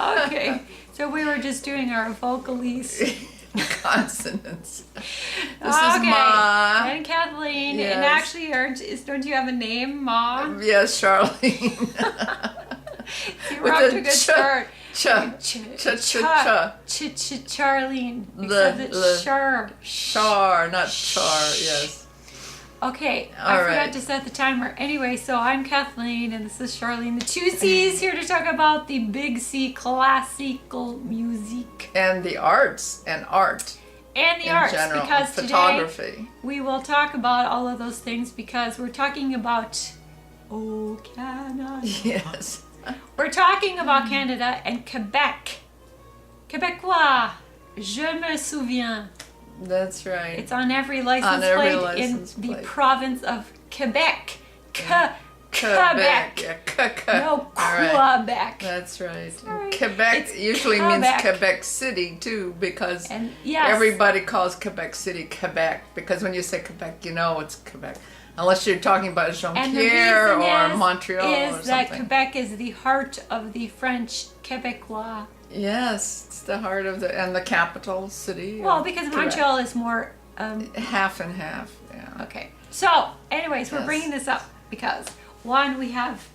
Okay. So we were just doing our vocalese. Consonants. This is Ma. And Kathleen. Yes. And actually, don't you have a name, Ma? Yes, Charlene. So we're off to a good start. Charlene. The Except it's char, not char, yes. Okay, All I forgot right. to set the timer. Anyway, so I'm Kathleen and this is Charlene. The two C's here to talk about the big C, classical music. And the arts and art. And the in arts, general, because photography. today we will talk about all of those things because we're talking about, Canada. Yes. We're talking about Canada and Quebec. Québécois, je me souviens. That's right. It's on every license plate in the province of Quebec. Quebec. Yeah, No, right. Quebec. That's right. Sorry. Quebec It's usually Quebec. means Quebec City too, because And yes, everybody calls Quebec City Quebec, because when you say Quebec, you know it's Quebec. Unless you're talking about and the Jean-Pierre reason or is Montreal or that something. Quebec is the heart of the French Québécois. Yes, it's the heart of and the capital city. Well, of because Quebec. Montreal is more. Half and half, yeah. Okay. So, anyways, we're Yes. bringing this up because one, we have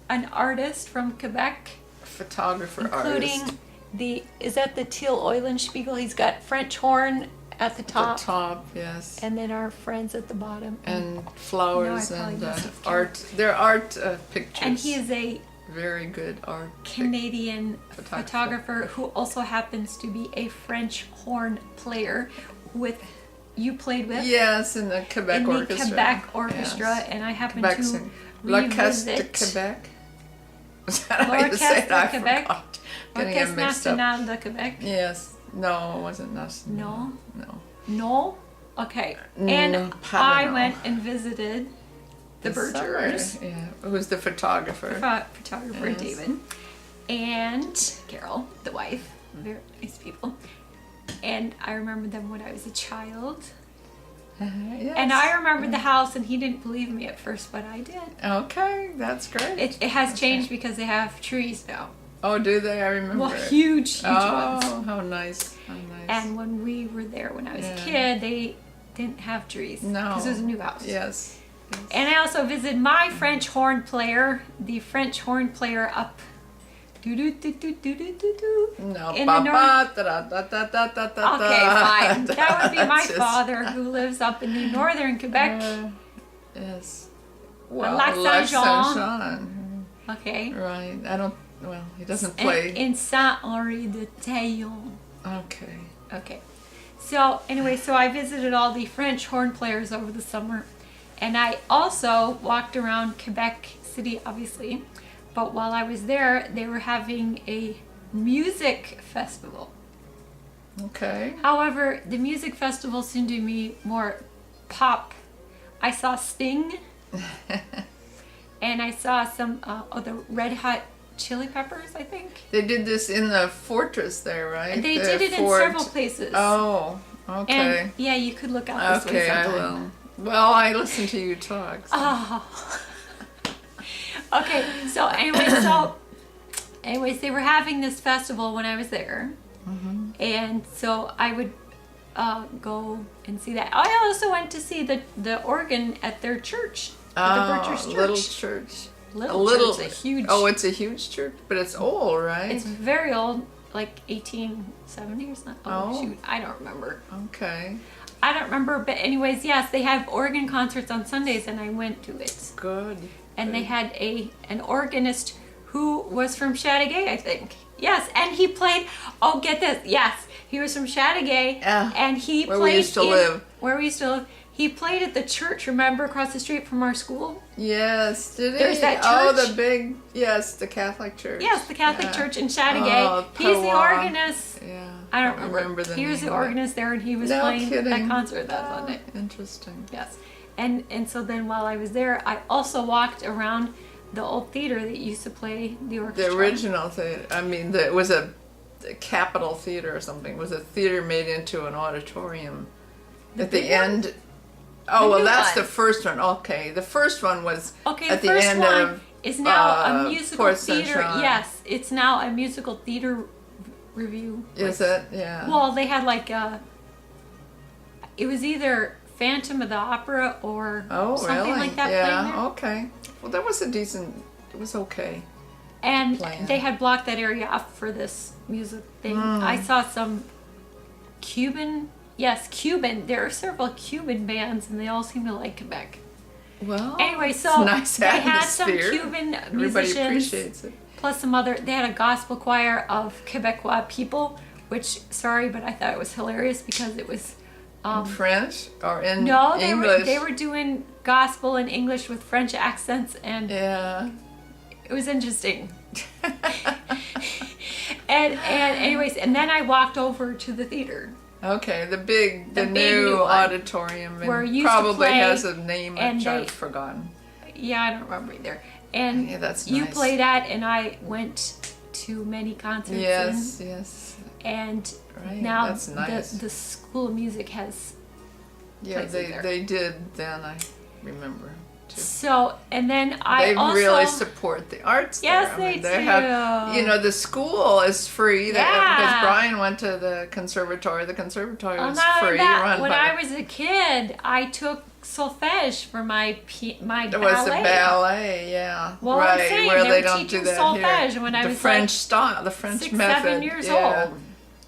an artist from Quebec, Photographer, including artist. is that the Teal Eulenspiegel? He's got French horn at the top, The top, yes. and then our friends at the bottom. And flowers No, I and probably messed up. art. They're art pictures. And he is a very good art. Canadian photographer who also happens to be a French horn player with you played with Yes, in the Quebec in the Orchestra. Quebec Orchestra, Yes. and I happen Quebec to sing. L'Orchestre de revisit Quebec. Was that how you say it? L'Orchestre I de Quebec. forgot. Getting it Orchestre mixed up. National de Quebec. Yes. No, it wasn't national. No? No. No? Okay. No, And pas I no. went and visited the This Birchers. summer, yeah. Who's the photographer? Photographer Yes. David. And Carol, the wife. Very nice people. And I remember them when I was a child. Yes. And I remembered the house, and he didn't believe me at first, but I did. Okay, that's great. It has changed because they have trees now. Oh, do they? I remember. Well, it. huge Oh, ones. how nice. How nice. And when we were there when I was a Yeah. kid, they didn't have trees. No. Because it was a new house. Yes. And I also visited my French horn player, the French horn player up. No, In the north. Okay, fine. That would be my Just- father, who lives up in the northern Quebec. Yes. Lac Lac Saint-Jean. Saint-Jean. Okay. Right. I don't. Well, he doesn't And play. in Saint-Henri de Taillon. Okay. Okay. So anyway, so I visited all the French horn players over the summer, and I also walked around Quebec City, obviously. But while I was there, they were having a music festival. Okay. However, the music festival seemed to me more pop. I saw Sting, and I saw some the Red Hot Chili Peppers, I think. They did this in the fortress there, right? They The did it in fort. several places. Oh. Okay. And yeah, you could look out this way Okay, I sometime. will. Well, I listen to you talk. So. Oh. Okay, so anyways, they were having this festival when I was there, and so I would go and see that. I also went to see the organ at their church, the Bircher's church. Little church. Little church, a huge. Oh, it's a huge church, but it's old, right? It's very old, like 1870 or something. Oh. Shoot, I don't remember. Okay. I don't remember, but anyways, yes, they have organ concerts on Sundays, and I went to it. Good. And they had an organist who was from Chateau, I think. Yes, and he played. Oh, get this! Yes, he was from Chateau, and he where played we used to live. Where we used to live. He played at the church. Remember, across the street from our school. Yes, did he? There's that Oh, church. the big, yes, the Catholic church. Yes, the Catholic Yeah. church in Chateau. Oh, He's the Pawa. organist. Yeah. I don't remember. the He was name the of it. organist there, and he was No playing kidding. that concert that Sunday. Interesting. Yes, and so then while I was there, I also walked around the old theater that used to play the orchestra. The original theater. I mean, it was a Capitol Theater or something. It was a theater made into an auditorium. At the big one? end. Oh, The well, new that's one. the first one. Okay, the first one was Okay, at the the first end one of is now a musical Port theater. Saint-Jean. Yes, it's now a musical theater review. Is it? Yeah. Well, they had like it was either Phantom of the Opera or something really? like that playing there. Yeah. Okay. Well, that was a decent. It was okay. And Plan. they had blocked that area off for this music thing. I saw some Cuban. There are several Cuban bands, and they all seem to like Quebec. Well. Anyway, so it's a nice they had some atmosphere. Cuban Everybody musicians, appreciates it. plus some other. They had a gospel choir of Quebecois people, which sorry, but I thought it was hilarious because it was. In French or in No, English? they were doing gospel in English with French accents, and Yeah. it was interesting. and anyways, and then I walked over to the theater. Okay, the big new new one, auditorium, where and it used to probably play, has a name and which I've they- forgotten. Yeah, I don't remember either. And Yeah, that's you nice. played at, and I went to many concerts. Yes, yes. And Right, now that's nice. the School of Music has. Yeah, places there. they did then, I remember. Too. So, and then I They also. really support the arts Yes, there. I mean, they have, do. you know, the school is free. Yeah. Because Brian went to the conservatory. The conservatory Well, was not only free. that, Run when by I was a kid, I took solfège for my It ballet. was a ballet, yeah. Well, right, I'm saying where they they were don't do teaching that solfège here. when I the was French like style, the French 6, method. 7 years yeah. old.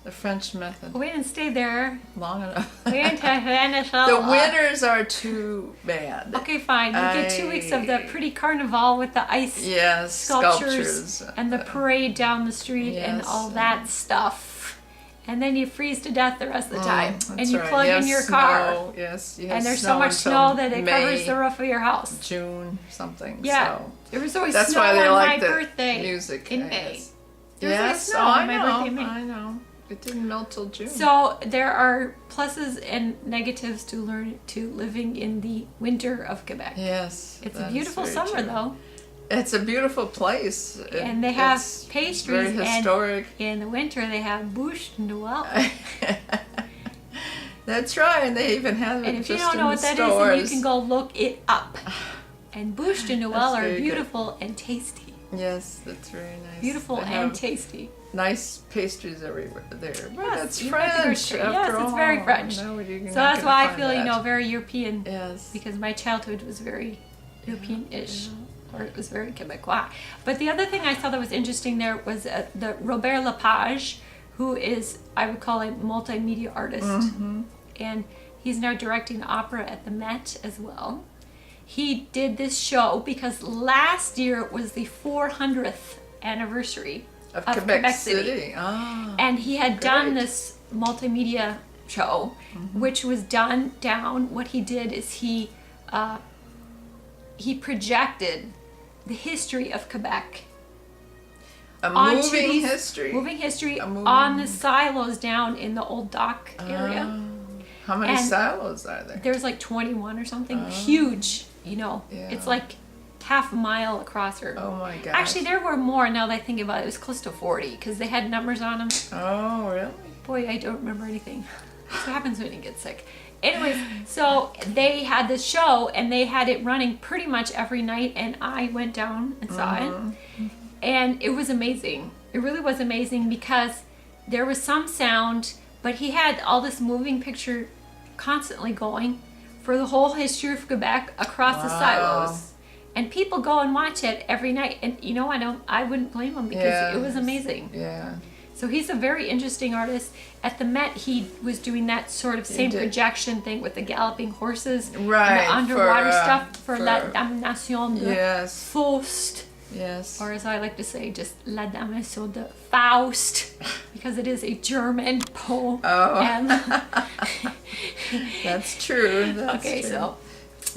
The French method. We didn't stay there. Long enough. We didn't finish The winters are too bad. Okay, fine. You get 2 weeks of the pretty carnival with the ice Yes, sculptures and the parade down the street and yes, all that stuff. And then you freeze to death the rest of the time. That's And you right. plug in Yes, your car. snow. Yes, you have And there's so snow much until snow that it May, covers the roof of your house. June, something. Yeah. So. There was always That's snow why they on like my the birthday music in I May. guess. There was always Yes, snow oh, on I my know. birthday in May. I know. It didn't melt till June. So there are pluses and negatives to living in the winter of Quebec. Yes. It's a that is beautiful very summer true. though. It's a beautiful place. And they have It's pastries, very historic. and in the winter they have Buche and Noel. That's right, and they even have it And if you just don't in know the what that is, stores. then you can go look it up. And Buche and Noel That's are very good. beautiful and tasty. Yes, that's very nice. Beautiful They and have tasty. nice pastries everywhere there. But Yes, it's you have to go French straight. after Yes, all. it's very French. No, you're So not that's gonna why I find feel, that. very European. Yes. Because my childhood was very European-ish, or it was very Quebecois. But the other thing I saw that was interesting there was the Robert LePage, who is, I would call a multimedia artist, and he's now directing opera at the Met as well. He did this show because last year was the 400th anniversary of Quebec City. Ah. and he had done great. this multimedia show, which was done down. What he did is he projected the history of Quebec A onto moving these- history. moving history A moving- on the silos down in the old dock area. How many And silos are there? There's like 21 or something, huge. Yeah. It's like half a mile across. Or Oh my gosh. actually, there were more. Now that I think about it, it was close to 40 because they had numbers on them. Oh, really? Boy, I don't remember anything. That's what happens when you get sick. Anyways, so they had this show and they had it running pretty much every night, and I went down and saw it. And it was amazing. It really was amazing because there was some sound, but he had all this moving picture constantly going for the whole history of Quebec across the silos. And people go and watch it every night. And I wouldn't blame them because it was amazing. Yeah. So he's a very interesting artist. At the Met, he was doing that sort of same did. projection thing with the galloping horses, Right, and the underwater for, stuff for for- La Damnation de Yes. Faust, Yes. or as I like to say, just La Damnation de Faust, because it is a German poem. Oh. And That's true. That's okay, true. so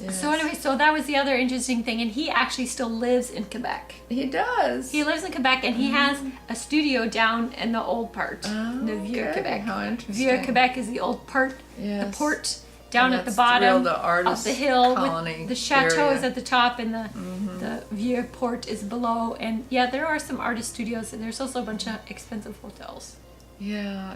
Yes. so anyway, so that was the other interesting thing, and he actually still lives in Quebec. He does. He lives in Quebec, and he has a studio down in the old part, the Vieux okay. Quebec. How interesting. Vieux Quebec is the old part, the Yes. port down And at the that's bottom the of artist the hill. colony With the Chateau area. is at the top, and the Vieux port is below. And yeah, there are some artist studios, and there's also a bunch of expensive hotels. Yeah.